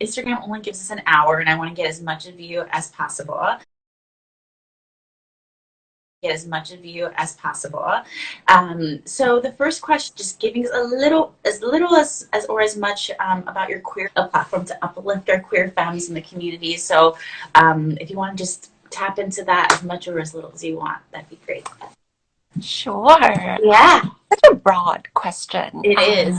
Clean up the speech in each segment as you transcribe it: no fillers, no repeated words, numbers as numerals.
Instagram only gives us an hour, and I want to get as much of you as possible. So the first question, just giving us a little, as little as or as much about your queer platform to uplift our queer femmes in the community. So if you want to just tap into that as much or as little as you want, that'd be great. Sure. Yeah, Such a broad question. it is.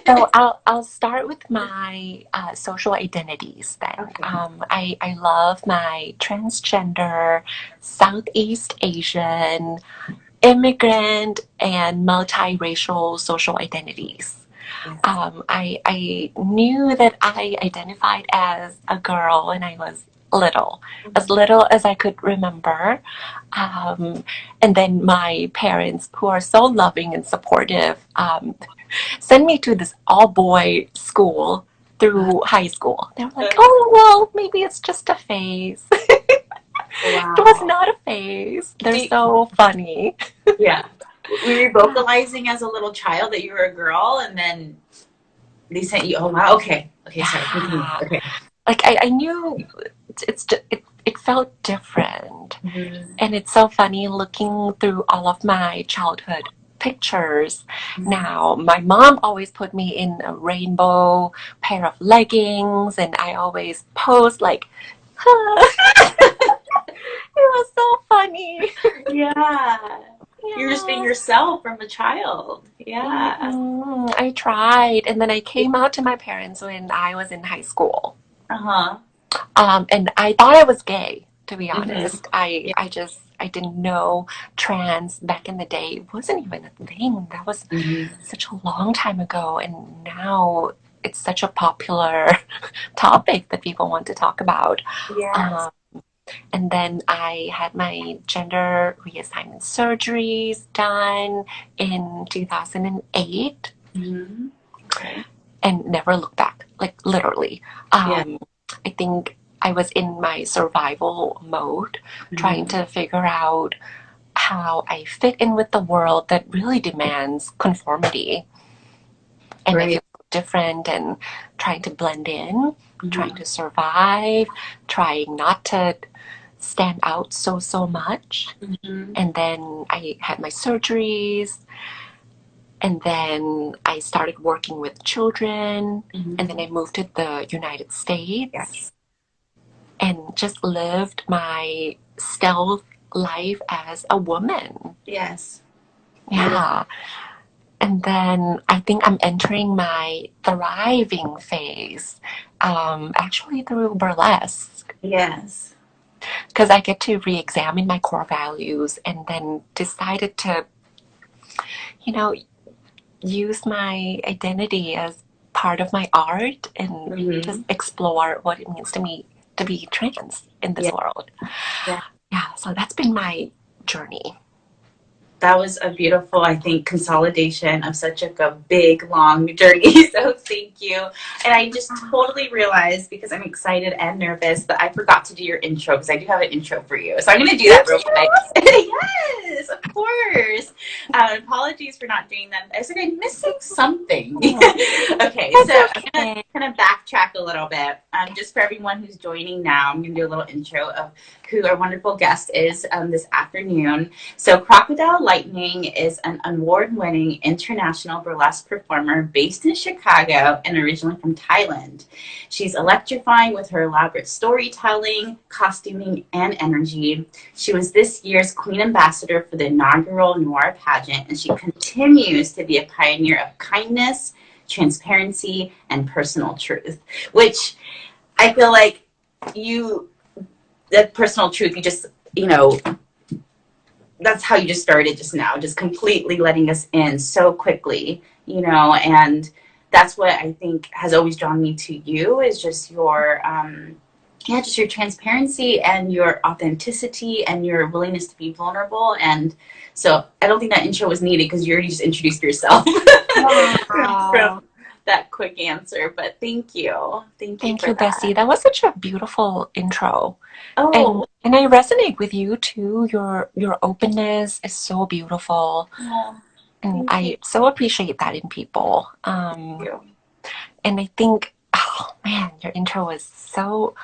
So I'll start with my social identities then. Okay. I love my transgender, Southeast Asian, immigrant, and multiracial social identities. Yes. I knew that I identified as a girl when I was little as I could remember. And then my parents, who are so loving and supportive, sent me to this all-boy school through high school. They were like, oh, well, maybe it's just a phase. Wow. It was not a phase. They're so funny. Yeah. Were you vocalizing as a little child that you were a girl, and then they sent you? Oh wow. Okay. Okay. Sorry. Continue. Okay. Like I knew it felt different. And it's so funny looking through all of my childhood pictures now. My mom always put me in a rainbow pair of leggings, and I always posed like, it was so funny. Yeah. You're just being yourself from a child. Yeah. I tried, and then I came out to my parents when I was in high school. Uh-huh. And I thought I was gay, to be honest. I didn't know trans back in the day. It wasn't even a thing. That was such a long time ago, and now it's such a popular topic that people want to talk about. Yes. And then I had my gender reassignment surgeries done in 2008 Okay. and never looked back, like literally. I think I was in my survival mode, trying to figure out how I fit in with the world that really demands conformity. And I feel different and trying to blend in, trying to survive, trying not to stand out so much. And then I had my surgeries, and then I started working with children, and then I moved to the United States and just lived my stealth life as a woman. Yes. Yeah. And then I think I'm entering my thriving phase, actually through burlesque. Yes. Because I get to re-examine my core values and then decided to, you know, use my identity as part of my art and just explore what it means to me to be trans in this world. Yeah, so that's been my journey. That was a beautiful, I think, consolidation of such a big, long journey. So thank you. And I just totally realized, because I'm excited and nervous, that I forgot to do your intro, because I do have an intro for you. So I'm going to do that real quick. Yes, of course. Apologies for not doing that. I was like, I'm missing something. Okay, so I'm going to kind of backtrack a little bit. Just for everyone who's joining now, I'm going to do a little intro of who our wonderful guest is this afternoon. So Crocodile Lightning is an award-winning international burlesque performer based in Chicago and originally from Thailand. She's electrifying with her elaborate storytelling, costuming, and energy. She was this year's Queen Ambassador for the inaugural Noir pageant, and she continues to be a pioneer of kindness, transparency, and personal truth, which I feel like that personal truth, you just, that's how you just started just now, just completely letting us in so quickly, and that's what I think has always drawn me to you, is just your, just your transparency and your authenticity and your willingness to be vulnerable. And so I don't think that intro was needed, because you already just introduced yourself. Wow. from that quick answer, but thank you. Thank you, Bessie. That was such a beautiful intro. Oh, and I resonate with you too. Your openness is so beautiful. And I so appreciate that in people. thank you. And I think Man, your intro was so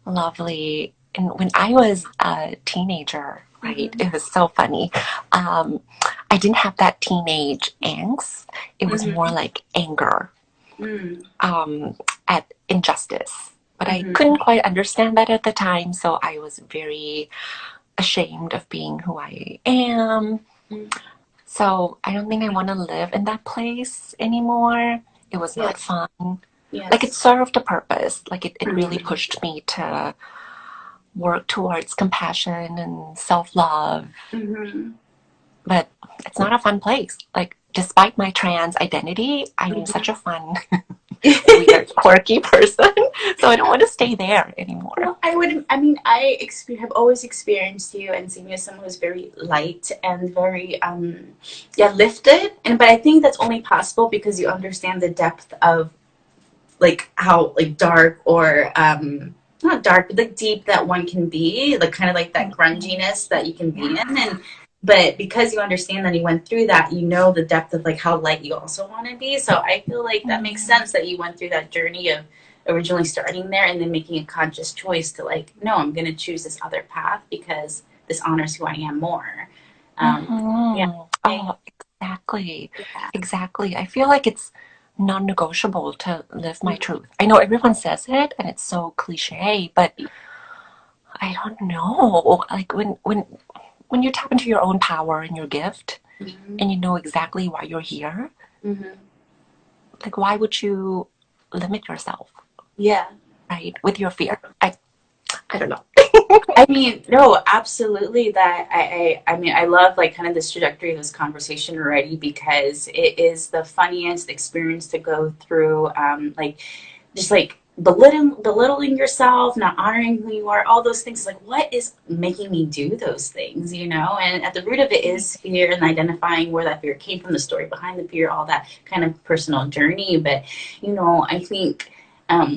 lovely. And when I was a teenager, right, Mm-hmm. it was so funny. Um, I didn't have that teenage angst. It was more Mm-hmm. like anger Mm-hmm. at injustice. But I Mm-hmm. couldn't quite understand that at the time, so I was very ashamed of being who I am. So I don't think I want to live in that place anymore. It was not Yes. fun. Like it Yes. served a purpose. Like it really Mm-hmm. pushed me to work towards compassion and self love. Mm-hmm. But it's not a fun place. Like, despite my trans identity, I'm such a fun, weird, quirky person. So I don't want to stay there anymore. Well, I have always experienced you and seen you as someone who's very light and very, yeah, lifted. But I think that's only possible because you understand the depth of like how like dark or not dark but like deep that one can be, like kind of like that grunginess that you can be in. Yeah. And but because you understand that you went through that, you know the depth of like how light you also want to be. So I feel like that makes sense that you went through that journey of originally starting there and then making a conscious choice to like, no, I'm going to choose this other path because this honors who I am more. Yeah. I, Oh, exactly. yeah. Exactly. I feel like it's non-negotiable to live my truth. I know everyone says it and it's so cliche, but I don't know. Like when you tap into your own power and your gift Mm-hmm. and you know exactly why you're here, Mm-hmm. like why would you limit yourself, Yeah. right? With your fear. I don't know. I mean, no, absolutely. That I mean, I love like kind of this trajectory of this conversation already because it is the funniest experience to go through. Like just like belittling yourself, not honoring who you are, all those things. Like, what is making me do those things, you know? And at the root of it is fear and identifying where that fear came from, the story behind the fear, all that kind of personal journey. But, you know, I think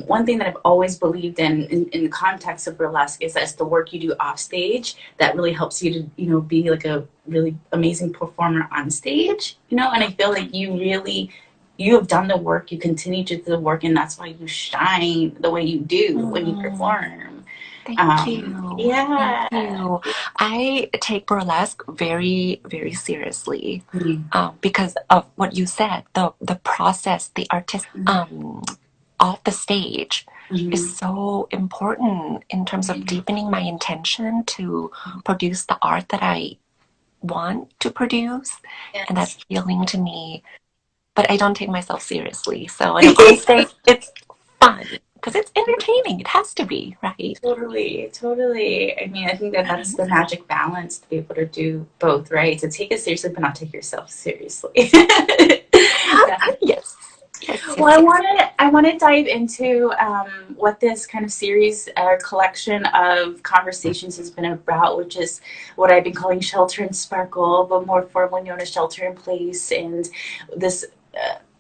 one thing that I've always believed in the context of burlesque is that it's the work you do off stage that really helps you to, you know, be like a really amazing performer on stage, you know? And I feel like you have done the work, you continue to do the work, and that's why you shine the way you do when you Mm, perform. thank you. Thank Yeah. you. I take burlesque very, very seriously Mm-hmm. because of what you said. The process, the artist off the stage is Mm-hmm. so important in terms of deepening my intention to produce the art that I want to produce, and that's Yes. healing to me. But I don't take myself seriously. So when I'm on stage, it's fun because it's entertaining. It has to be, right? Totally, totally. I mean, I think that that's the magic balance to be able to do both, right? To take it seriously, but not take yourself seriously. Yeah. Yes. Yes, Well, yes, yes. I want to dive into what this kind of series collection of conversations has been about, which is what I've been calling Shelter and Sparkle, but more formally known as Shelter in Place, and this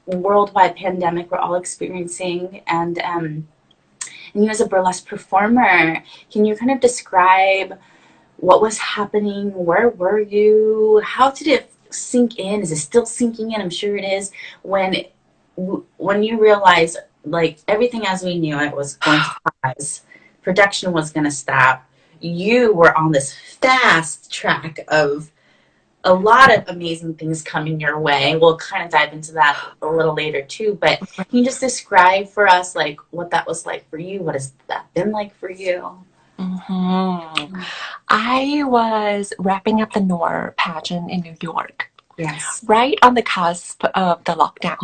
worldwide pandemic we're all experiencing. And you as a burlesque performer, can you kind of describe what was happening? Where were you? How did it sink in? Is it still sinking in? I'm sure it is. When when you realize like everything as we knew it was going to pause, production was going to stop. You were on this fast track of a lot of amazing things coming your way. We'll kind of dive into that a little later too. But can you just describe for us like what that was like for you? What has that been like for you? Hmm. I was wrapping up the Noir pageant in New York, Yes. right on the cusp of the lockdown.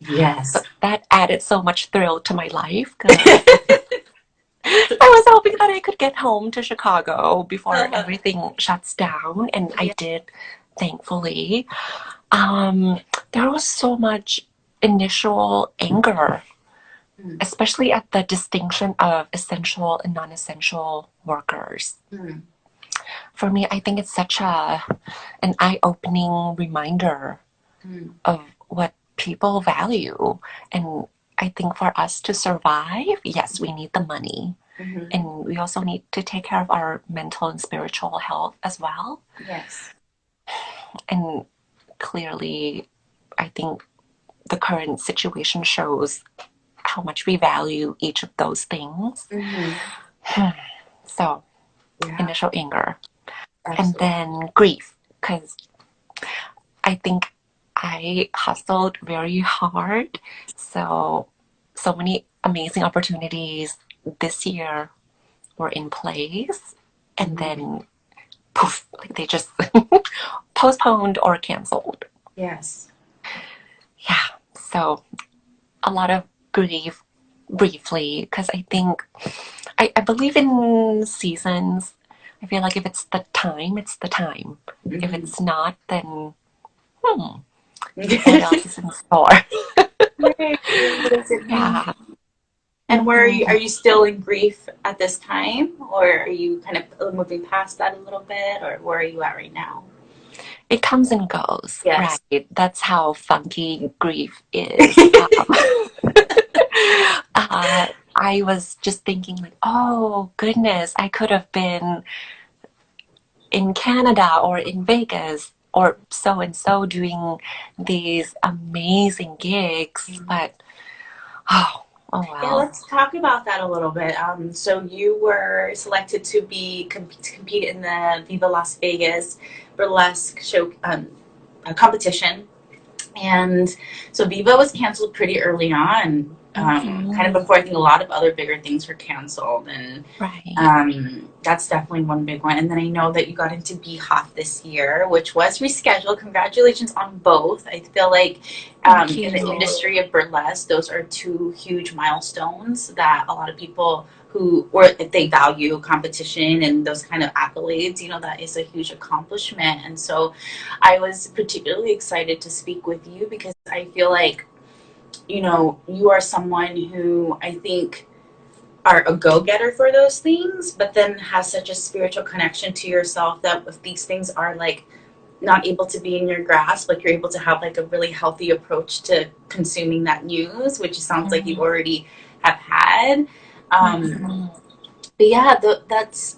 So Yes. that added so much thrill to my life because I was hoping that I could get home to Chicago before Uh-huh. everything shuts down, and I Yeah. did, thankfully. Um, there was so much initial anger, Mm, especially at the distinction of essential and non-essential workers. mm, For me, I think it's such a an eye-opening reminder mm, of what people value. And I think for us to survive, yes, we need the money. mm-hmm. And we also need to take care of our mental and spiritual health as well. Yes. And clearly, I think the current situation shows how much we value each of those things. Mm-hmm. So, Yeah, initial anger, and absolutely. then grief, because I think I hustled very hard. So, so many amazing opportunities this year were in place, and Mm-hmm. then poof, like they just postponed or canceled. Yes. Yeah, so a lot of grief briefly, because I think I believe in seasons. I feel like if it's the time, it's the time. If Mm-hmm. it's not, then hmm, what else is in store? Right. What does it mean? Yeah. And where are Hmm. you still in grief at this time, or are you kind of moving past that a little bit, or where are you at right now? It comes and goes, Yes. right? That's how funky grief is. I was just thinking, like, oh goodness, I could have been in Canada or in Vegas or so and so doing these amazing gigs, but oh, oh Yeah, well. let's talk about that a little bit. So you were selected to to compete in the Viva Las Vegas burlesque show competition. And so Viva was canceled pretty early on, kind of Mm-hmm. before I think a lot of other bigger things were canceled. And Right. that's definitely one big one. And then I know that you got into BHOF this year, which was rescheduled. Congratulations on both. I feel like Thank in the you. industry of burlesque, those are two huge milestones that a lot of people who, or if they value competition and those kind of accolades, that is a huge accomplishment. And so I was particularly excited to speak with you because I feel like, you are someone who I think are a go-getter for those things, but then has such a spiritual connection to yourself that if these things are like not able to be in your grasp, like you're able to have like a really healthy approach to consuming that news, which sounds like you Mm-hmm. already have had. Mm-hmm. But yeah, that's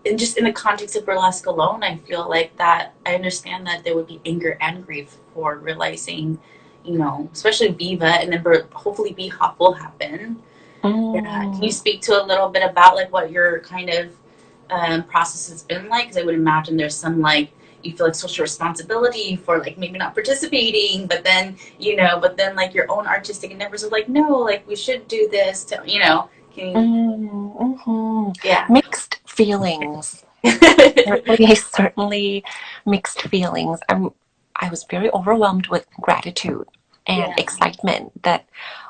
and just in the context of burlesque alone, I feel like that I understand that there would be anger and grief for realizing, especially Viva, and then hopefully B Hop will happen. Yeah. Can you Mm. speak to a little bit about like what your kind of process has been like? Because I would imagine there's some like you feel like social responsibility for like maybe not participating, but then like your own artistic endeavors are like, no, like we should do this Can you? Mm-hmm. Yeah. Mixed feelings. Certainly mixed feelings. I was very overwhelmed with gratitude and Yeah. excitement that,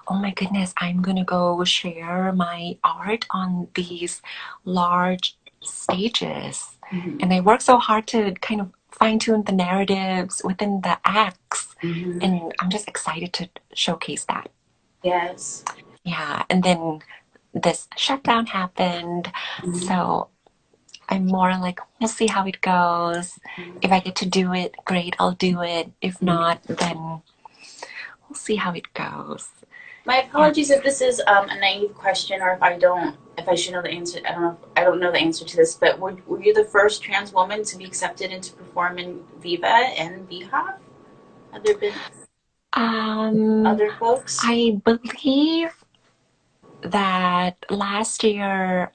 oh my goodness, I'm gonna go share my art on these large stages. Mm-hmm. And I worked so hard to kind of fine tune the narratives within the acts. Mm-hmm. And I'm just excited to showcase that. Yes. Yeah. And then this shutdown happened. Mm-hmm. So I'm more like, we'll see how it goes. If I get to do it, great, I'll do it. If not, then we'll see how it goes. My Yeah. apologies if this is a naive question, or if I should know the answer. I don't know the answer to this. But were you the first trans woman to be accepted and to perform in Viva and VHOF? Have there been Um, other folks? I believe that last year,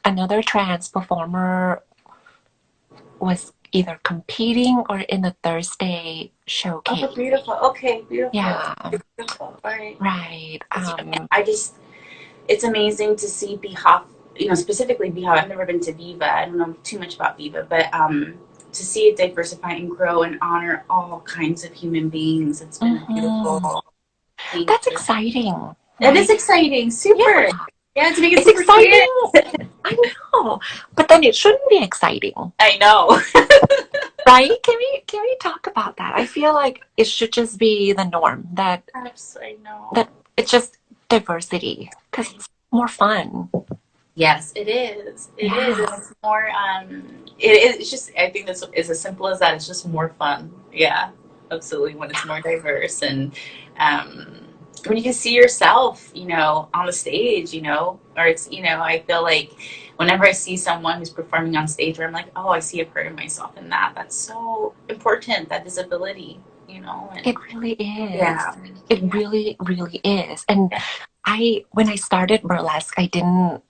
another trans performer was either competing or in the Thursday Oh, showcase. beautiful. Okay, beautiful. Yeah, Beautiful. All right. right. I just, it's amazing to see BHOF, specifically BHOF. I've never been to Viva. I don't know too much about Viva, but to see it diversify and grow and honor all kinds of human beings, it's been a Mm-hmm. beautiful thing. That's exciting, That is right? exciting. Yeah, Super. Yeah, to make it it's super clear. exciting. I know, but then it shouldn't be exciting, I know. right? Can we talk about that? I feel like it should just be the norm that I know. that it's just diversity because it's more fun. Yes, it is. It is, and Yeah. it's more. It's just. I think this is as simple as that. It's just more fun. Yeah, absolutely. When it's more diverse and when you can see yourself, on the stage, or I feel like whenever I see someone who's performing on stage, where I'm like, oh, I see a part of myself in that. That's so important. That visibility. And It really is. yeah, It yeah, really, really is. And when I started burlesque, I didn't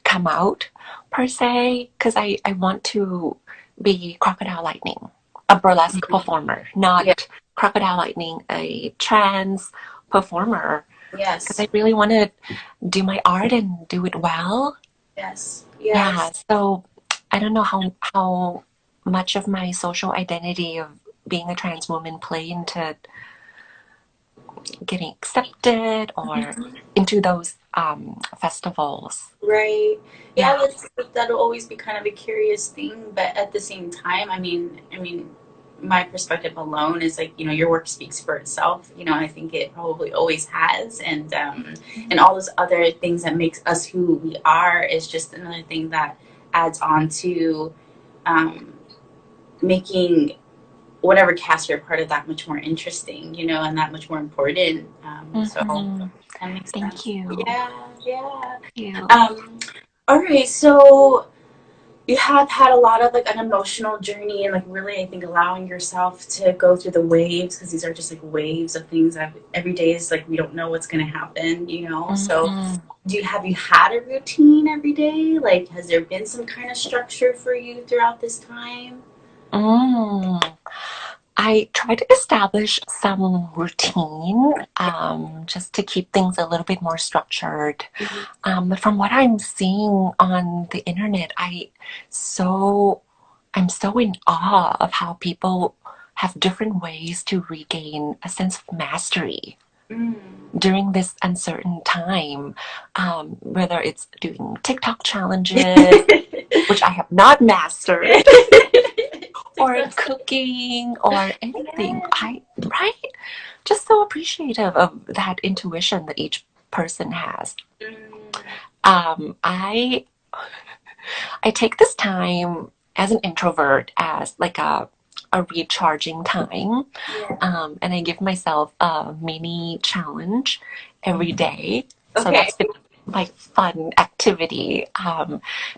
come out per se because I want to be Crocodile Lightning, a burlesque performer, yeah, not Crocodile Lightning, a trans performer. Because yes, I really want to do my art and do it well. yes, Yeah, yes. so I don't know how much of my social identity of being a trans woman play into getting accepted or into those festivals. Right. Yeah, Yeah. that'll always be kind of a curious thing, but at the same time, my perspective alone is like, your work speaks for itself, and I think it probably always has, and all those other things that makes us who we are is just another thing that adds on to um, making whatever cast you're part of that much more interesting, and that much more important. So Mm-hmm. that makes Thank sense. you. Yeah, yeah. Thank you. All right, so you have had a lot of like an emotional journey and like really I think allowing yourself to go through the waves because these are just like waves of things that every day is like we don't know what's going to happen. So Mm-hmm. have you had a routine every day? Like has there been some kind of structure for you throughout this time? Mm. I try to establish some routine just to keep things a little bit more structured. Mm-hmm. But from what I'm seeing on the internet, so I'm so in awe of how people have different ways to regain a sense of mastery during this uncertain time. Whether it's doing TikTok challenges, which I have not mastered, or cooking or anything. Yeah. Right? Just so appreciative of that intuition that each person has. Mm, Um, I I take this time as an introvert as like a recharging time, yeah. and I give myself a mini challenge every day. So Okay. that's been my fun activity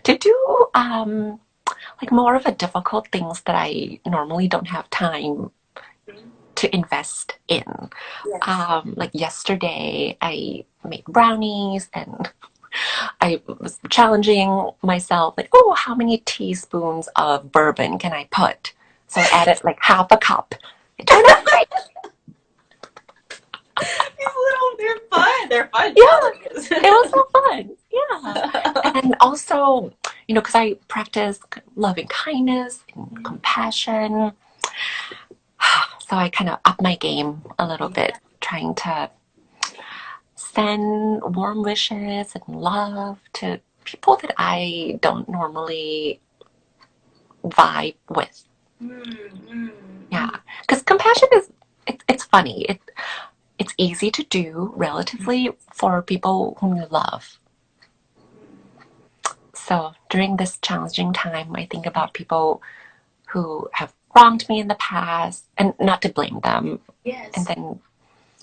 to do like more of a difficult things that I normally don't have time Mhm. to invest in. Yes. Like yesterday, I made brownies and I was challenging myself, like, oh, how many teaspoons of bourbon can I put? So I added like half a cup. It turned out great. They're fun. They're fun Yeah, challenges. it was so fun. Yeah. And also, because I practice loving kindness and compassion. So I kind of up my game a little bit, Yeah. trying to send warm wishes and love to people that I don't normally vibe with. Mm, Yeah, because compassion is it's funny. It's easy to do relatively for people whom you love. So during this challenging time, I think about people who have wronged me in the past and not to blame them, and yes. then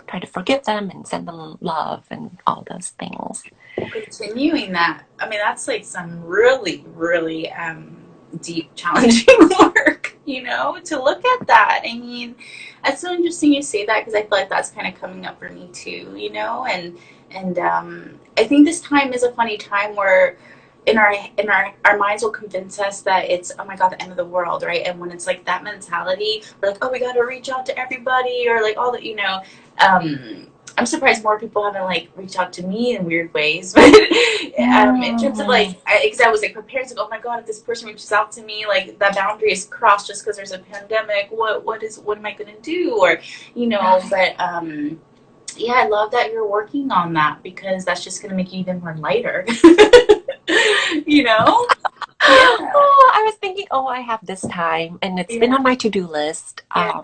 try to forgive them and send them love and all those things. Continuing that, that's like some really, really deep, challenging work, to look at that. That's so interesting you say that because I feel like that's kind of coming up for me too, and I think this time is a funny time where in our minds will convince us that it's oh my god the end of the world, right? And when it's like that mentality, we're like, oh, we got to reach out to everybody or like all that, I'm surprised more people haven't like reached out to me in weird ways. But in terms of Mm, like, because I was like prepared to go, oh my god, if this person reaches out to me, like that boundary is crossed just because there's a pandemic. What am I gonna do? Or right. but yeah, I love that you're working on that because that's just gonna make you even more lighter. you know? Yeah, Oh, I was thinking, oh, I have this time, and it's been yeah, on my to-do list. yeah,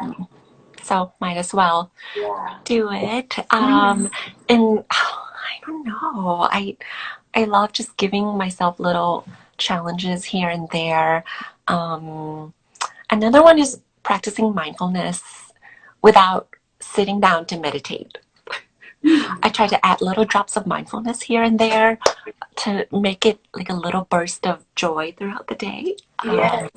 So might as well yeah. do it. Mm. And I don't know. I love just giving myself little challenges here and there. Um, Another one is practicing mindfulness without sitting down to meditate. I try to add little drops of mindfulness here and there to make it like a little burst of joy throughout the day. Yeah.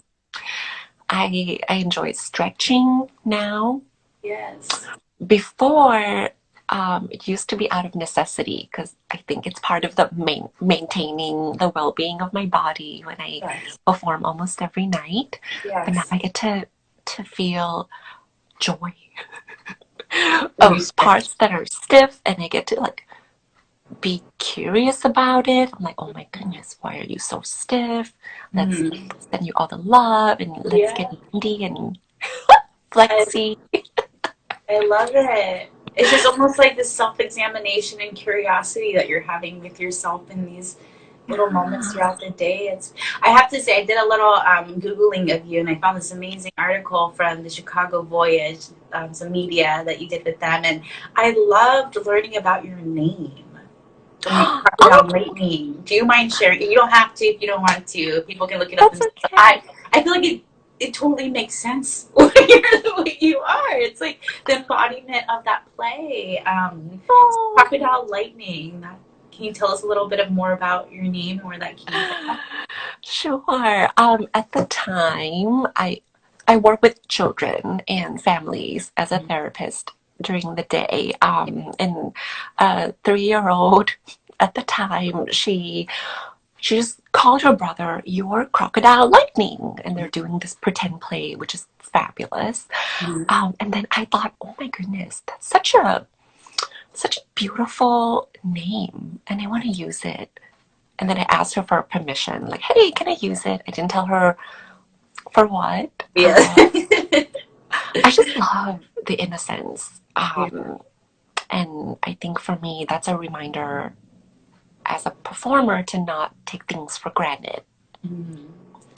I enjoy stretching now. Yes. Before, it used to be out of necessity because I think it's part of the maintaining the well-being of my body when I Yes. perform almost every night. But now Yes. I get to feel joy We of parts that are stiff, and I get to like be curious about it. I'm like, oh my goodness, why are you so stiff? Let's mm. send you all the love and let's Yeah. get windy and I, flexy. I love it. It's just almost like this self-examination and curiosity that you're having with yourself in these little moments Yeah. throughout the day. It's, I have to say, I did a little Googling of you, and I found this amazing article from the Chicago Voyage, some media that you did with them, and I loved learning about your name. Oh, Crocodile Lightning. Do you mind sharing? You don't have to if you don't want to. People can look it up that's themselves. okay. I feel like it totally makes sense when you're the way you are. It's like the embodiment of that play. Oh. Crocodile Lightning. That, can you tell us a little bit more about your name and where that came from? Sure. At the time, I work with children and families as a therapist during the day. And a 3-year-old at the time, she just called her brother your crocodile lightning, and they're doing this pretend play, which is fabulous. Mm-hmm. And then I thought, oh my goodness, that's such a beautiful name, and I want to use it. And then I asked her for permission, like, hey, can I use it? I didn't tell her for what. Yeah. I just love the innocence. Yeah. And I think for me, that's a reminder as a performer to not take things for granted Mm-hmm.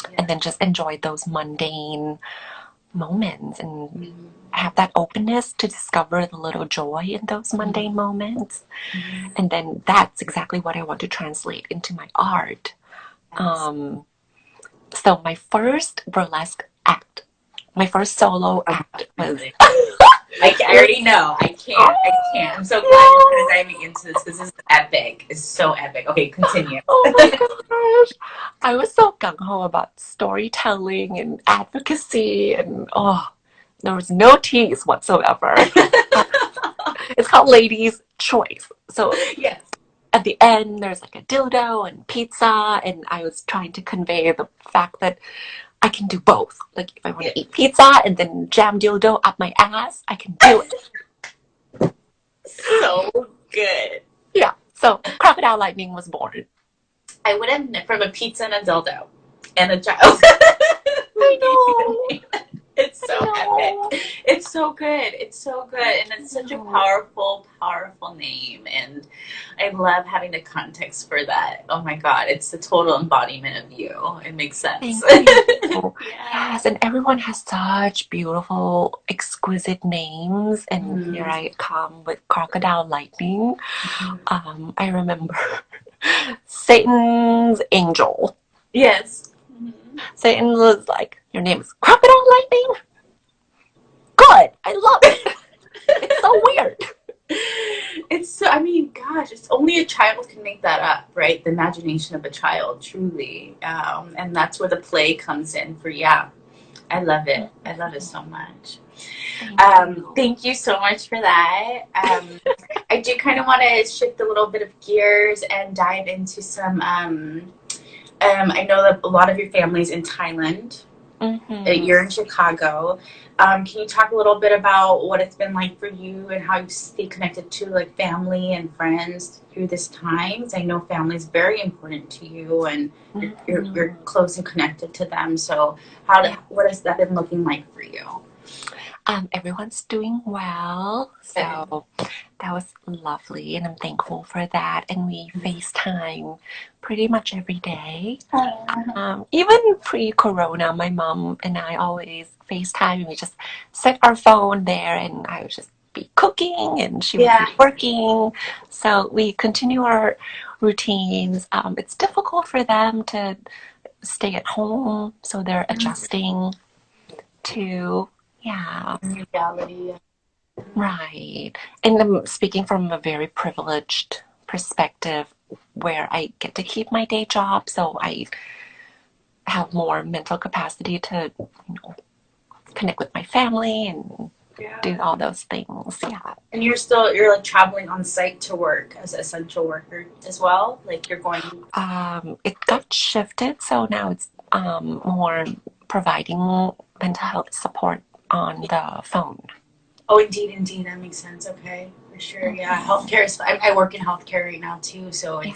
and Yeah. then just enjoy those mundane moments and Mm-hmm. have that openness to discover the little joy in those mundane moments. Mm-hmm. And then that's exactly what I want to translate into my art. Yes. Um, so my first burlesque act, my first solo Oh, act was I already know. I can't. I can't. I'm so glad you're kind of oh, diving into this because this is epic. It's so epic. Okay, continue. oh my gosh. I was so gung ho about storytelling and advocacy, and oh, there was no tease whatsoever. It's called Ladies' Choice. So Yes. at the end, there's like a dildo and pizza, and I was trying to convey the fact that I can do both. Like if I want Yeah. to eat pizza and then jam dildo up my ass, I can do it. So good. Yeah. So Crocodile Lightning was born. I would have from a pizza and a dildo and a child. I know. It's I so know. epic. It's so good. It's so good. And it's such a No. powerful, powerful name. And I love having the context for that. Oh my God. It's the total embodiment of you. It makes sense. Thank you. Yeah. Yes, and everyone has such beautiful, exquisite names. And here Mhm. I come with Crocodile Lightning. I remember Satan's angel. Yes. Mhm. Satan was like, "Your name is Crocodile Lightning? Good. I love it. It's so weird." It's so, I mean, gosh, it's only a child can make that up, right? The imagination of a child, truly. And that's where the play comes in for, yeah. I love it. I love it so much. Thank you. Thank you so much for that. I do kind of want to shift a little bit of gears and dive into some. I know that a lot of your family's in Thailand. Mm-hmm. You're in Chicago. Can you talk a little bit about what it's been like for you and how you stay connected to like family and friends through this time? 'Cause I know family is very important to you, and you're Mm-hmm. close and connected to them. So, Yeah. what has that been looking like for you? Everyone's doing well, so that was lovely, and I'm thankful for that. And we FaceTime pretty much every day. Even pre-corona, my mom and I always FaceTime, and we just set our phone there, and I would just be cooking, and she would be Yeah. working. So we continue our routines. It's difficult for them to stay at home, so they're adjusting to, yeah. Reality. Right. And I'm speaking from a very privileged perspective where I get to keep my day job, so I have more mental capacity to, you know, connect with my family and Yeah. do all those things. Yeah. And you're like traveling on site to work as an essential worker as well. Like you're going. It got shifted, so now it's more providing mental health support on the phone. Oh, indeed, indeed, that makes sense. Okay, for sure. Yeah, Mhm. healthcare is. I work in healthcare right now too, so Yeah.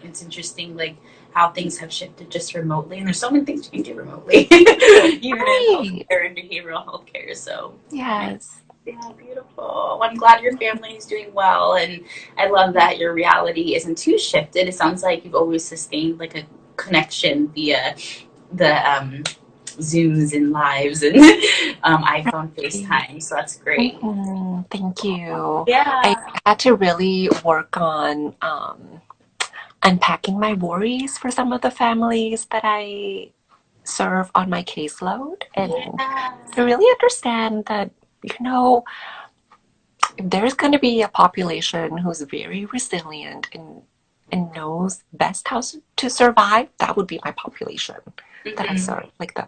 it's interesting like how things have shifted just remotely, and there's so many things you can do remotely, even in Right. healthcare and behavioral healthcare. So Yes. yeah, beautiful. Well, I'm glad your family is doing well, and I love that your reality isn't too shifted. It sounds like you've always sustained like a connection via the Zooms and lives and iPhone Right. FaceTime. So that's great. Thank you. I Yeah. had to really work on unpacking my worries for some of the families that I serve on my caseload and Yeah. to really understand that, you know, if there's going to be a population who's very resilient and knows best how to survive, that would be my population that I Mm-hmm. serve. Like the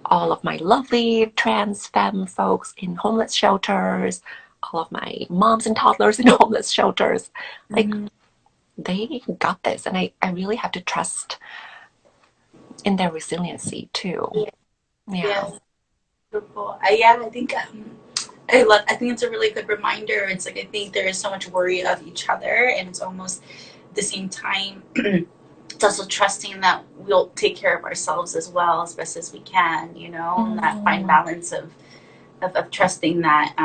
all of my lovely trans femme folks in homeless shelters, all of my moms and toddlers in homeless shelters. Like Mm-hmm. they got this, and I really have to trust in their resiliency too. Yeah. Yeah. Yeah. Beautiful. Yeah, I think I love. I think it's a really good reminder. It's like I think there is so much worry of each other, and it's almost at the same time. It's also trusting that we'll take care of ourselves as well as best as we can, and that fine Mm, balance of trusting that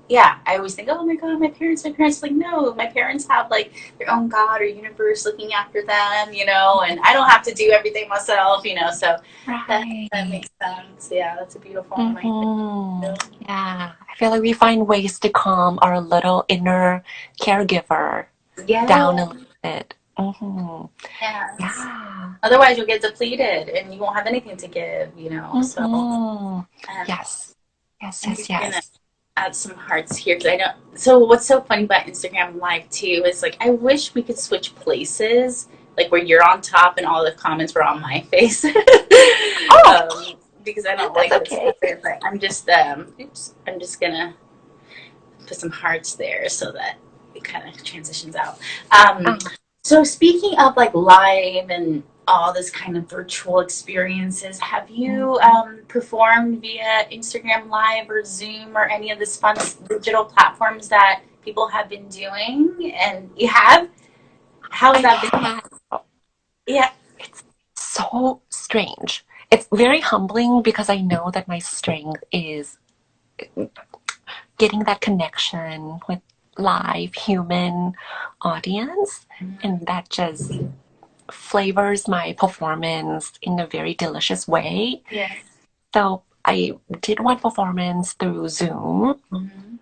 yeah, I always think, oh my God, my parents, like, no, my parents have like their own God or universe looking after them, and I don't have to do everything myself, so that right. makes sense. Yeah, that's a beautiful reminder. Hmm. Yeah. I feel like we find ways to calm our little inner caregiver down Yeah, a little bit. Hmm. yes. Yeah. Otherwise, you'll get depleted and you won't have anything to give, so, Hmm. um, Yes. Yes, I'm just yes, gonna yes. add some hearts here because I know. So what's so funny about Instagram Live too is like I wish we could switch places, like where you're on top and all the comments were on my face, Oh, because I don't that's like this okay. stuff. But I'm just gonna put some hearts there so that it kind of transitions out. Um, Oh, so speaking of like live and all this kind of virtual experiences, have mm. you performed via Instagram Live or Zoom or any of this fun digital platforms that people have been doing? And you have? How's I that been? have. Yeah. It's so strange. It's very humbling because I know that my strength is getting that connection with live human audience, and that just flavors my performance in a very delicious way. Yeah. So I did one performance through Zoom Mm-hmm.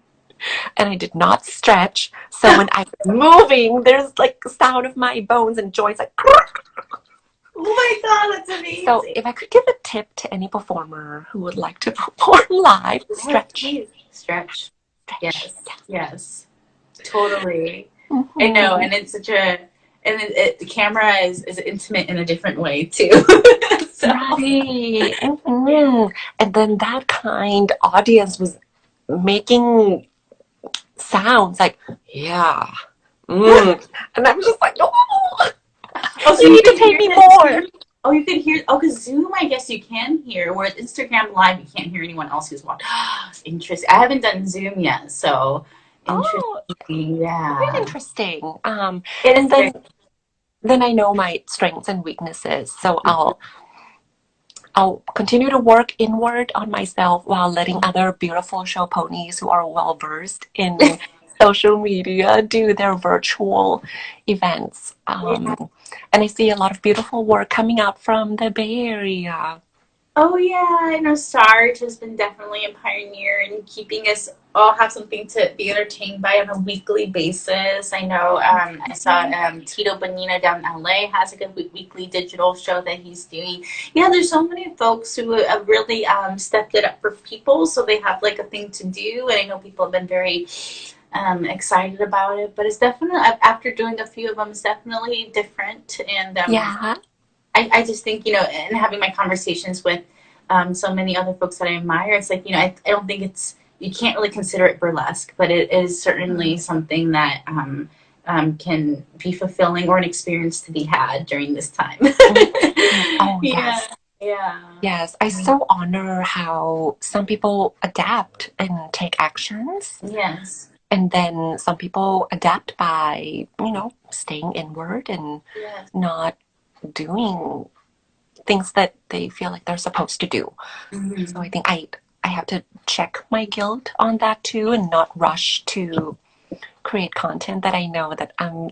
and I did not stretch. So when I was moving, there's like the sound of my bones and joints like Oh my God, that's so amazing. if I could give a tip to any performer who would like to perform live, Yes, stretch. please. Stretch. Stretch. Yes. Yes. Totally. Yeah. I know, Hmm. and it's such a and the camera is intimate in a different way too. So Right. yeah, And then that kind audience was making sounds like, yeah. And I'm just like, oh, oh, so you you need to can pay hear me this more. too? Oh, you can hear. Oh, because Zoom, I guess you can hear. Whereas Instagram Live, you can't hear anyone else who's watching. Interesting. I haven't done Zoom yet, so interesting. Oh, very Yeah, interesting. it And is very. then I know my strengths and weaknesses, so I'll continue to work inward on myself while letting other beautiful show ponies who are well versed in social media do their virtual events. Yeah. And I see a lot of beautiful work coming out from the Bay Area. Oh yeah, I know Sarge has been definitely a pioneer in keeping us all have something to be entertained by on a weekly basis. I know I saw Tito Bonina down in LA has like a weekly digital show that he's doing. Yeah, there's so many folks who have really stepped it up for people, so they have like a thing to do, and I know people have been very excited about it. But it's definitely after doing a few of them, it's definitely different, and Yeah. I just think, and having my conversations with so many other folks that I admire, it's like, I don't think it's you can't really consider it burlesque, but it is certainly something that can be fulfilling or an experience to be had during this time. Oh, Yeah, yes. yeah. Yes, I so honor how some people adapt and take actions, Yes. and then some people adapt by, staying inward and Yes. not doing things that they feel like they're supposed to do. So I Mm-hmm. think I have to check my guilt on that too and not rush to create content that I know that I'm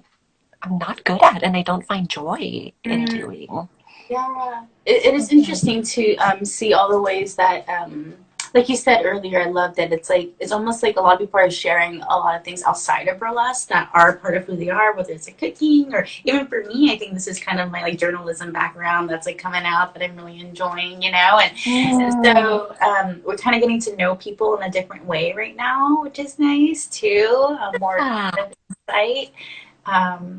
not good at and I don't find joy in doing. Yeah, it is interesting to see all the ways that, like you said earlier, I love that it's almost like a lot of people are sharing a lot of things outside of burlesque that are part of who they are, whether it's like cooking or even for me, I think this is kind of my like journalism background that's like coming out that I'm really enjoying, and Mm, so we're kind of getting to know people in a different way right now, which is nice too, more yeah, kind of insight.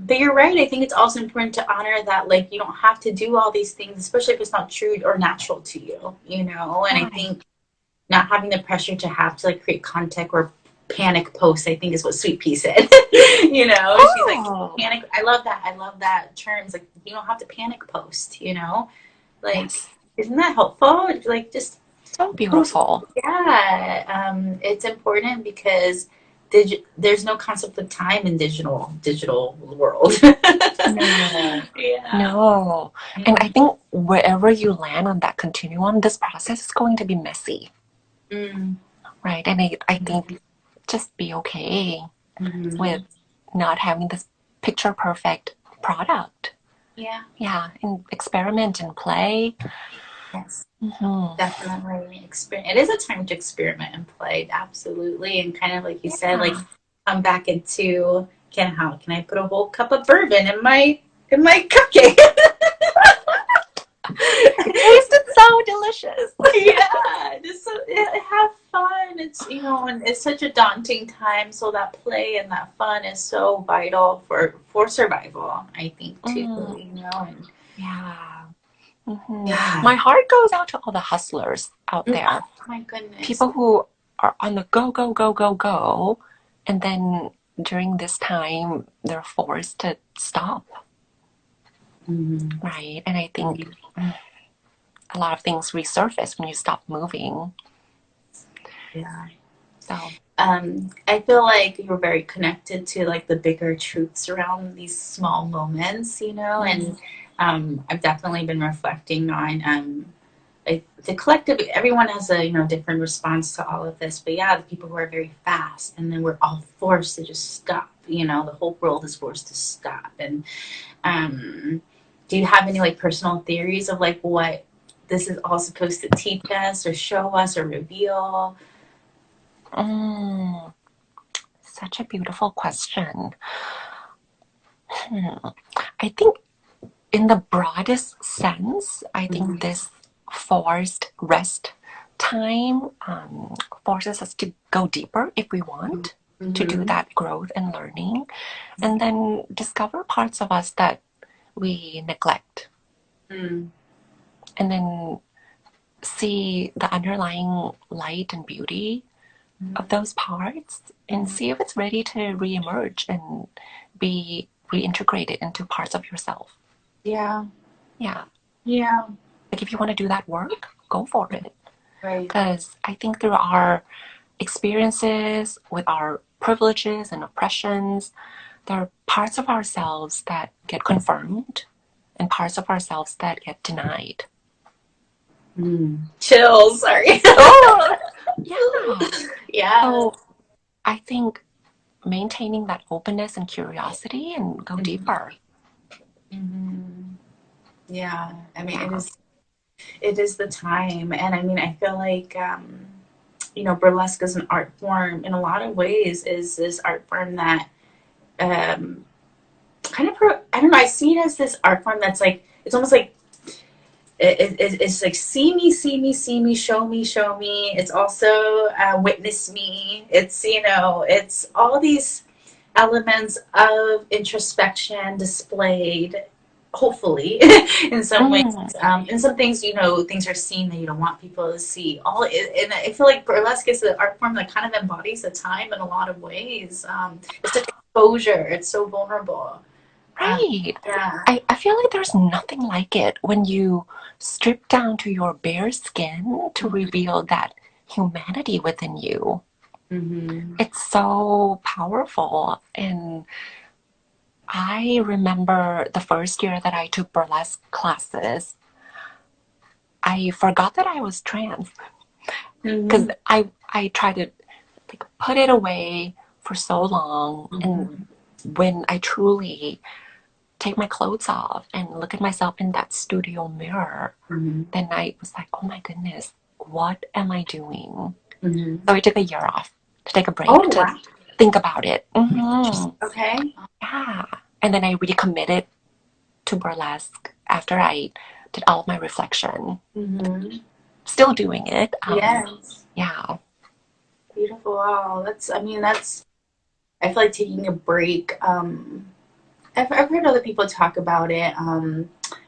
But you're right. I think it's also important to honor that, like, you don't have to do all these things, especially if it's not true or natural to you. And I right. think not having the pressure to have to like create content or panic posts, I think is what Sweet Pea said. She's like, Oh, panic. I love that. I love that term. It's like, you don't have to panic post. Like, yes. isn't that helpful? Like, just So post. beautiful. Yeah, it's important because there's no concept of time in digital world. No, Yeah. no. And I think wherever you land on that continuum, this process is going to be messy, Mm. right? And I think just be okay Mm-hmm. with not having this picture perfect product. Yeah. Yeah, and experiment and play. Yes. Hmm. Definitely. It is a time to experiment and play, absolutely, and kind of like you said, like Yeah. come back into how can I put a whole cup of bourbon in my cupcake? It tasted so delicious. Yeah, just have fun. And it's such a daunting time, so that play and that fun is so vital for survival, I think too. Mm, And yeah. Hmm. yeah. My heart goes out to all the hustlers out Oh there. my goodness. People who are on the go, go, go, go, go, and then during this time they're forced to stop, Mm-hmm. right? And I think a lot of things resurface when you stop moving. Yeah. So, I feel like you're very connected to like the bigger truths around these small moments, mm, and I've definitely been reflecting on like the collective. Everyone has a different response to all of this, but yeah, the people who are very fast, and then we're all forced to just stop. The whole world is forced to stop. And do you have any like personal theories of like what this is all supposed to teach us or show us or reveal? mm, such a beautiful question. Hmm. I think, in the broadest sense, I think Mm-hmm. this forced rest time forces us to go deeper if we want to do Mm-hmm. that growth and learning, and then discover parts of us that we neglect, Mm-hmm. and then see the underlying light and beauty of those parts and Mm-hmm. see if it's ready to reemerge and be reintegrated into parts of yourself. Yeah. Yeah. Yeah. Like if you want to do that work, go for it. Right. Because I think through our experiences with our privileges and oppressions, there are parts of ourselves that get confirmed and parts of ourselves that get denied. Chills. Sorry. Oh, yeah. Yeah. So I think maintaining that openness and curiosity and go Mm-hmm. deeper. Mm-hmm. Yeah. I mean, it Yeah. is. It is the time, and I mean, I feel like burlesque as an art form, in a lot of ways, is this art form that um, kind of. I don't know. I see it as this art form that's like it's almost like it's like see me, see me, show me. It's also witness me. It's all these elements of introspection displayed hopefully, in some ways. Mm, In some things, things are seen that you don't want people to see. And I feel like burlesque is an art form that kind of embodies the time in a lot of ways. It's such exposure. It's so vulnerable. right. Yeah. I feel like there's nothing like it when you strip down to your bare skin to reveal that humanity within you. Mm-hmm. It's so powerful. And I remember the first year that I took burlesque classes, I forgot that I was trans because Mm-hmm. I tried to like put it away for so long. And Mm-hmm. when I truly take my clothes off and look at myself in that studio mirror, Mm-hmm. then I was like, oh my goodness, what am I doing? Mm-hmm. So I took a year off to take a break Oh, to wow. think about it. Okay. Yeah. And then I recommitted to burlesque after I did all of my reflection. Mm-hmm. Still doing it. Yes. Yeah. Beautiful. Wow. I feel like taking a break. I've heard other people talk about it,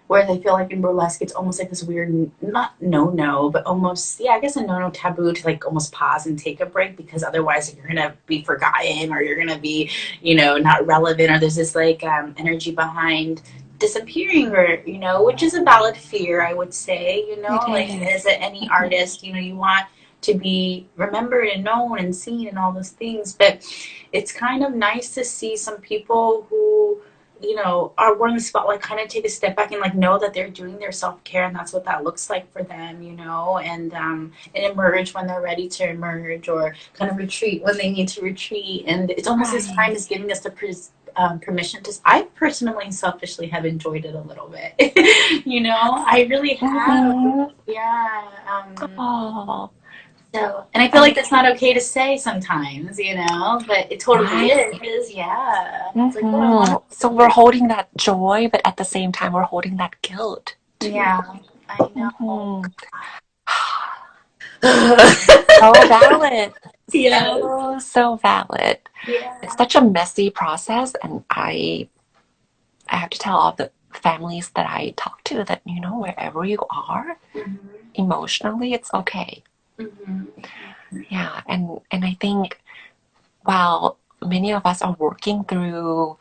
where they feel like in burlesque it's almost like this weird, not no, but almost, yeah, I guess a no taboo to like almost pause and take a break because otherwise you're gonna be forgotten or you're gonna be, not relevant, or there's this like energy behind disappearing, or which is a valid fear, I would say, It like is. as any artist, you want to be remembered and known and seen and all those things, but it's kind of nice to see some people who are wearing the spotlight kind of take a step back and like know that they're doing their self-care, and that's what that looks like for them, and emerge when they're ready to emerge, or kind of retreat when they need to retreat. And it's almost this time Right. is giving us the permission to, I personally selfishly have enjoyed it a little bit. I really have. Mm-hmm. Yeah. Oh, And I feel I, like that's not okay to say sometimes, but it totally right. is. Yeah. It's like, oh, I want Mm-hmm. So we're holding that joy, but at the same time, we're holding that guilt to. too. Yeah, I know. Mm-hmm. So valid. Yes. So, so valid. It's Yeah. such a messy process, and I have to tell all the families that I talk to that, wherever you are Mm-hmm. emotionally, it's okay. Mm-hmm. Yeah. And I think while many of us are working through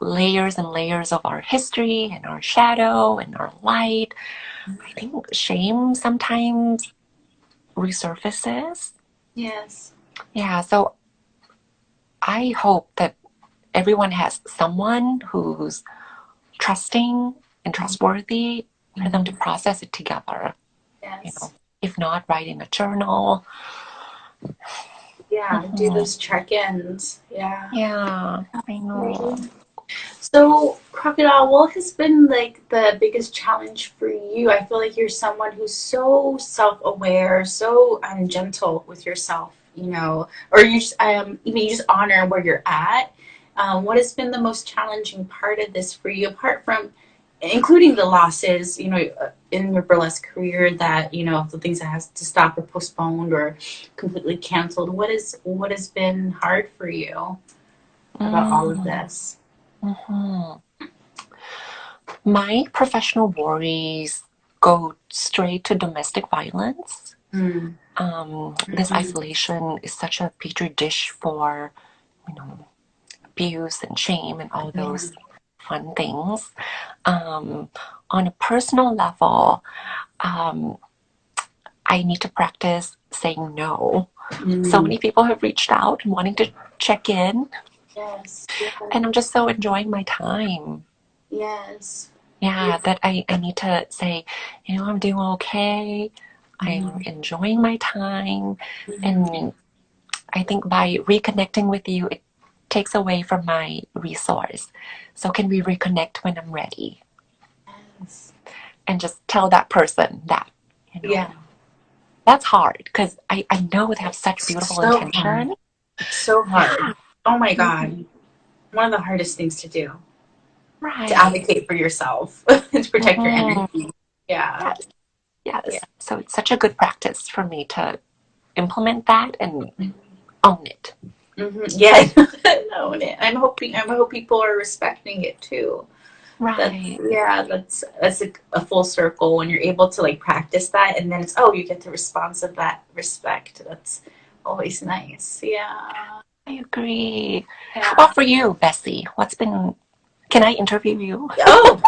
layers and layers of our history and our shadow and our light, I think shame sometimes resurfaces. Yes. Yeah. So I hope that everyone has someone who's trusting and trustworthy for them to Mm-hmm. process it together. You know, Yes. if not, write in a journal. Yeah. Do Mhm. those check-ins. Yeah. Yeah, I know. So, Crocodile, what has been like the biggest challenge for you? I feel like you're someone who's so self-aware, so gentle with yourself, or you just you just honor where you're at. What has been the most challenging part of this for you, apart from including the losses, in your burlesque career, that the things that has to stop or postponed or completely canceled? What has been hard for you about all of Mm-hmm. this? My professional worries go straight to domestic violence. Mm. This Mhm. isolation is such a petri dish for, you know, abuse and shame and all Yeah. those fun things. Um, on a personal level, um, I need to practice saying no. So Mm. many people have reached out and wanting to check in, Yes. Yeah. and I'm just so enjoying my time. Yes. Yeah, Beautiful. that I need to say, I'm doing okay. I'm Mhm. enjoying my time. Mhm. And I think by reconnecting with you, it takes away from my resource. So can we reconnect when I'm ready? Yes. And just tell that person that, you know, Yeah. that's hard because I know they have such beautiful So hard. intention. It's so hard. Yeah. Oh my God. Mhm. One of the hardest things to do, to Right. advocate for yourself, to protect your Hmm. energy. Yeah. Yes. Yeah. Yes. So it's such a good practice for me to implement that and own it. Yeah. Own it. I hope people are respecting it too. Right. That's a full circle when you're able to like practice that, and then it's you get the response of that respect. That's always nice. Yeah. I agree. How Yeah. about for you, Bessie? Can I interview you? Oh.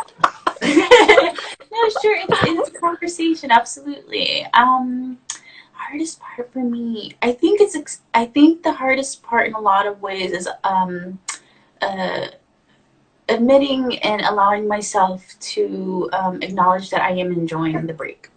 No, sure. It's a conversation. Absolutely. Hardest part for me, I think the hardest part in a lot of ways is uh admitting and allowing myself to acknowledge that I am enjoying the break.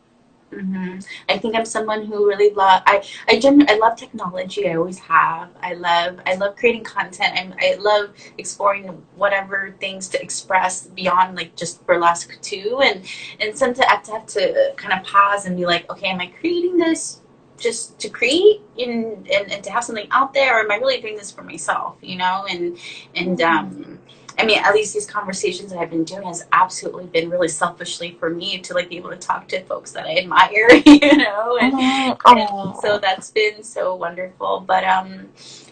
I think I'm someone who really I love technology. I always have. I love creating content. I love exploring whatever things to express beyond like just burlesque too. And sometimes I have to kind of pause and be like, okay, am I creating this just to create and to have something out there, or am I really doing this for myself? You know, and I mean, at least these conversations that I've been doing has absolutely been really selfishly for me to like be able to talk to folks that I admire, you know, and so that's been so wonderful. But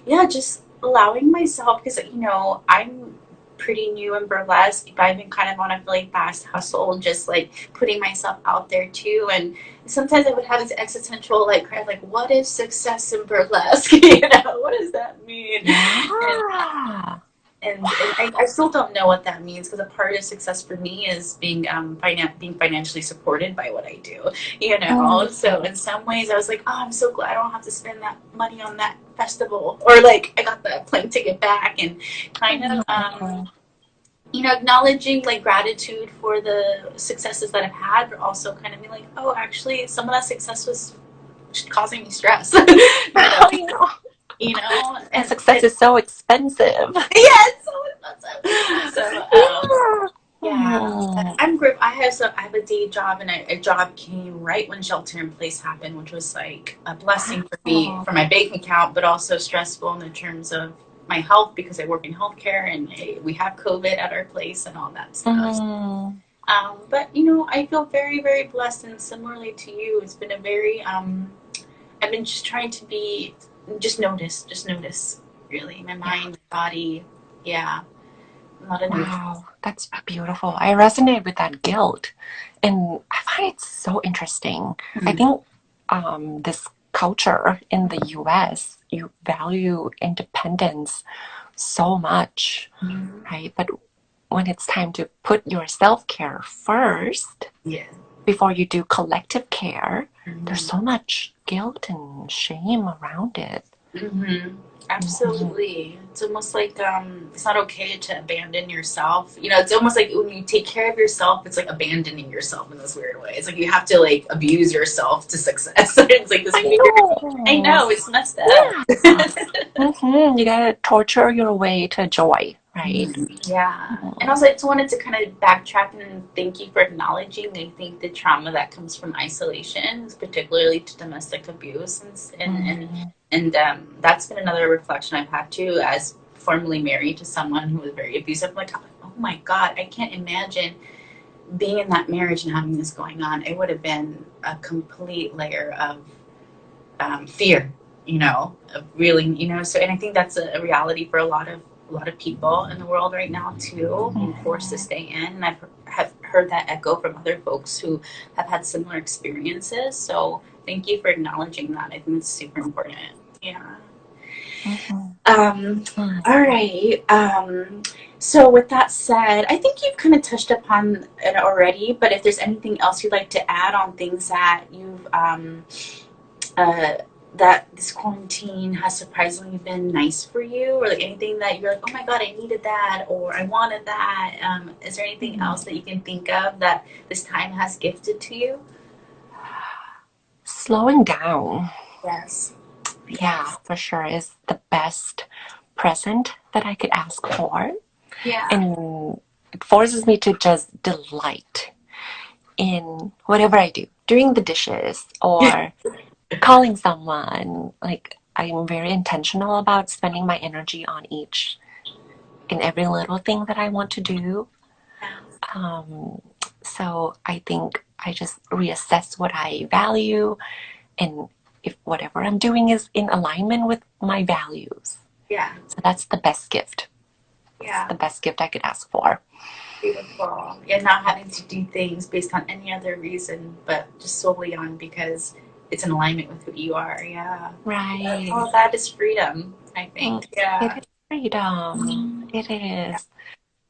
yeah, just allowing myself because you know I'm pretty new in burlesque, but I've been kind of on a really fast hustle, just like putting myself out there too. And sometimes I would have this existential like cry, like, what is success in burlesque? You know, what does that mean? Yeah. And I still don't know what that means because a part of success for me is being being financially supported by what I do, you know. So in some ways, I was like, oh, I'm so glad I don't have to spend that money on that festival, or like I got the plane ticket back, and kind of you know, acknowledging like gratitude for the successes that I've had, but also kind of being like, oh, actually, some of that success was causing me stress, you know. You know, And success is so expensive. Yeah, it's so expensive. So, yeah, I'm grateful. I have a day job, and a job came right when shelter in place happened, which was like a blessing for me for my bank account, but also stressful in the terms of my health because I work in healthcare and we have COVID at our place and all that stuff. But you know, I feel very, very blessed, and similarly to you, it's been a very I've been just trying to be just notice, really, my mind, my body, yeah, a lot of notice. Wow, that's beautiful. I resonate with that guilt. And I find it so interesting. I think this culture in the US, you value independence so much, right? But when it's time to put your self care first, Yeah. before you do collective care, there's so much guilt and shame around it. Absolutely. It's almost like it's not okay to abandon yourself. You know, it's almost like when you take care of yourself, it's like abandoning yourself in this weird way. It's like you have to like abuse yourself to success. It's like this weird. I know it's messed up. You gotta torture your way to joy, right? Yeah. And also, I just wanted to kind of backtrack and thank you for acknowledging, I think, the trauma that comes from isolation, particularly to domestic abuse. And that's been another reflection I've had too, as formerly married to someone who was very abusive. Like, oh my God, I can't imagine being in that marriage and having this going on. It would have been a complete layer of fear, you know, of really, you know. So, and I think that's a reality for a lot of people in the world right now too, being forced to stay in. And have heard that echo from other folks who have had similar experiences. So, thank you for acknowledging that. I think it's super important. Yeah. All right. So with that said, I think you've kind of touched upon it already, but if there's anything else you'd like to add on things that you've uh, that this quarantine has surprisingly been nice for you, or like anything that you're like, oh my God, I needed that, or I wanted that. Is there anything else that you can think of that this time has gifted to you? Slowing down, Yes. yeah, for sure, is the best present that I could ask for. Yeah. And it forces me to just delight in whatever I do, doing the dishes or calling someone. Like, I'm very intentional about spending my energy on each and every little thing that I want to do. Um, so I think I just reassess what I value, and if whatever I'm doing is in alignment with my values. Yeah. So that's the best gift. Yeah. The best gift I could ask for. Beautiful. Yeah, not having to do things based on any other reason, but just solely on because it's in alignment with who you are. Yeah. Right. Well, that is freedom, I think. It Yeah. is freedom. Mhm. It is.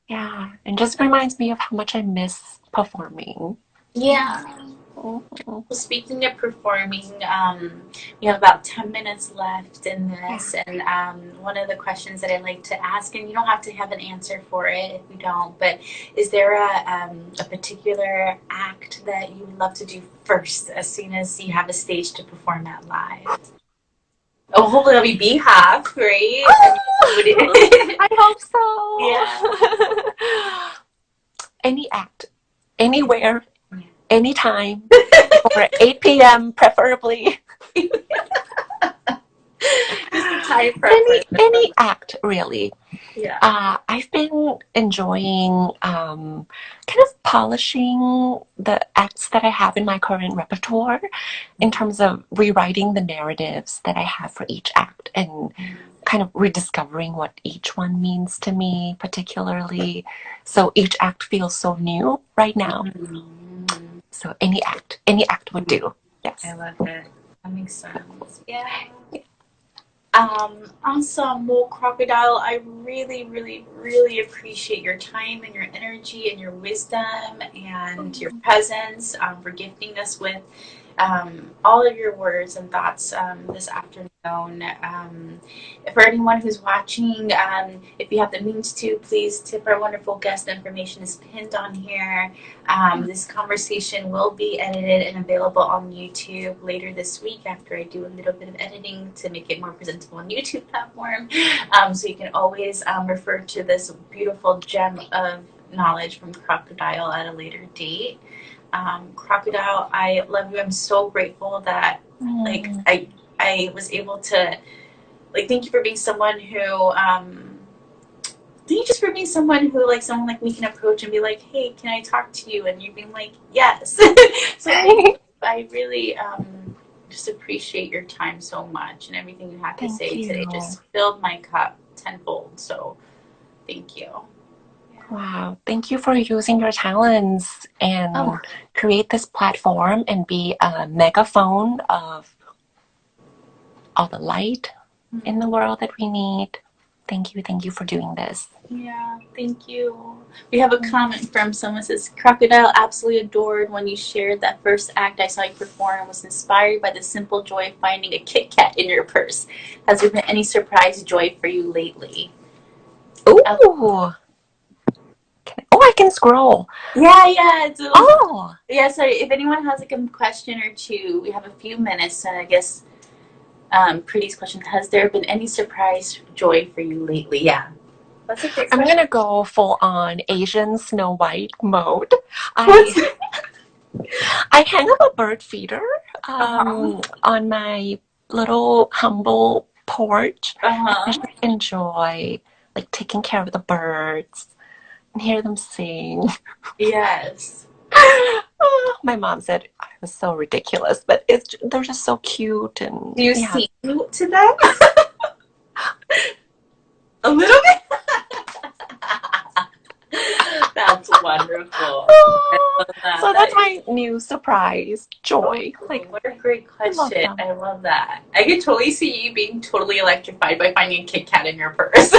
Yeah. And just reminds me of how much I miss performing. Yeah. Mhm. Well, speaking of performing, we have about 10 minutes left in Yeah. this. And one of the questions that I like to ask, and you don't have to have an answer for it if you don't, but is there a particular act that you would love to do first as soon as you have a stage to perform at live? Oh, hopefully it'll be Beehive, right? I hope Yeah. so. Any act, anywhere, anytime, before 8 p.m. preferably. Just a time any preference. any act really. Yeah. I've been enjoying kind of polishing the acts that I have in my current repertoire in terms of rewriting the narratives that I have for each act and kind of rediscovering what each one means to me particularly. So each act feels so new right now. Mhm. So any act would do. I Yes. love it. That makes sense. Yeah. Awesome. Well, Crocodile, I really, really, really appreciate your time and your energy and your wisdom and your presence for gifting us with all of your words and thoughts this afternoon. For anyone who's watching, if you have the means to, please tip our wonderful guest. Information is pinned on here. This conversation will be edited and available on YouTube later this week after I do a little bit of editing to make it more presentable on YouTube platform. So you can always refer to this beautiful gem of knowledge from Crocodile at a later date. Crocodile, I love you. I'm so grateful that like Mm, I was able to like thank you for being someone who thank you just for being someone who like someone like me can approach and be like, hey, can I talk to you? And you being like, yes. So I really just appreciate your time so much and everything you had to thank say today you. just filled my cup tenfold. So thank you. Wow. Thank you for using your talents Oh, and create this platform and be a megaphone of all the light in the world that we need. Thank you. Thank you for doing this. yeah, thank you. We have a comment from someone that says Crocodile absolutely adored when you shared that first act I saw you perform and was inspired by the simple joy of finding a Kit Kat in your purse. Has there been any surprise joy for you lately? Uh, Ooh. I can scroll. yeah. Oh, Yeah, sorry. If anyone has like a question or two, we have a few minutes. And I guess Pretty's question: has there been any surprise joy for you lately? Yeah, that's a great I'm question. gonna go full on Asian Snow White mode. I What's I hang up a bird feeder uh-huh. on my little humble porch, and I Uh-huh. just enjoy like taking care of the birds and hear them sing. Yes. Oh, my mom said I was so ridiculous, but they're just so cute and Do you yeah. sing to them? A little bit? That's wonderful. I love that. So That that's is, my new surprise oh, joy. Like what a great I love question. them. I love that. I can totally see you being totally electrified by finding a Kit Kat in your purse.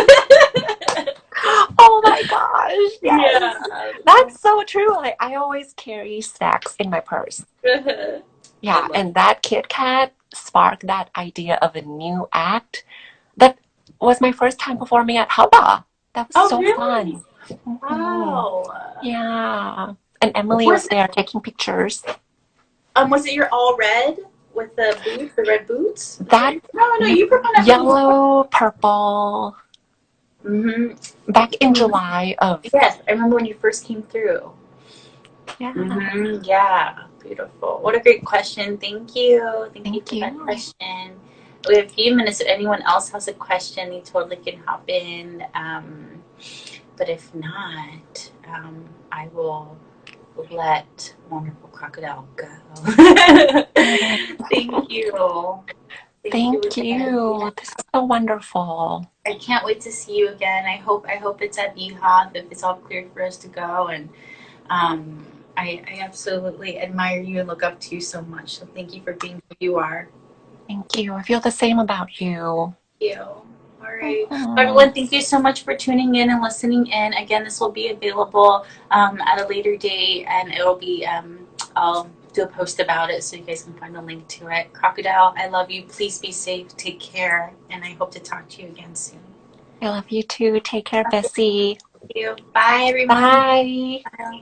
Oh my gosh, Yeah. yes. That's so true. Like I always carry snacks in my purse. I Yeah, love and that Kit Kat sparked that idea of a new act. That was my first time performing at Hubba. That was Oh, so really? fun. Hmm. Wow. Yeah. And Emily Was was there taking pictures. was it your all red with the boots, the red boots? Is that That your, no, you performed at Hubba before. yellow, purple, Mm-hmm. back in July of, Yes, I remember when you first came through. yeah, Mm-hmm. Yeah, beautiful. What a great question. Thank you. Thank you thank for that you. question. We have a few minutes. If anyone else has a question, you totally can hop in. But if not, I will let Wonderful Crocodile go. Thank you. Thank you Thank again. you. This is so wonderful. I can't wait to see you again. I hope it's at EHOP if it's all clear for us to go. And um, I absolutely admire you and look up to you so much. So thank you for being who you are. Thank you. I feel the same about you. You. All right. So Mhm. everyone, thank you so much for tuning in and listening in. Again, this will be available at a later date, and it'll be, I'll do a post about it so you guys can find a link to it. Crocodile, I love you. Please be safe. Take care. And I hope to talk to you again soon. I love you too. Take care, Bessie. Thank you. Bye, everyone. Bye. Bye.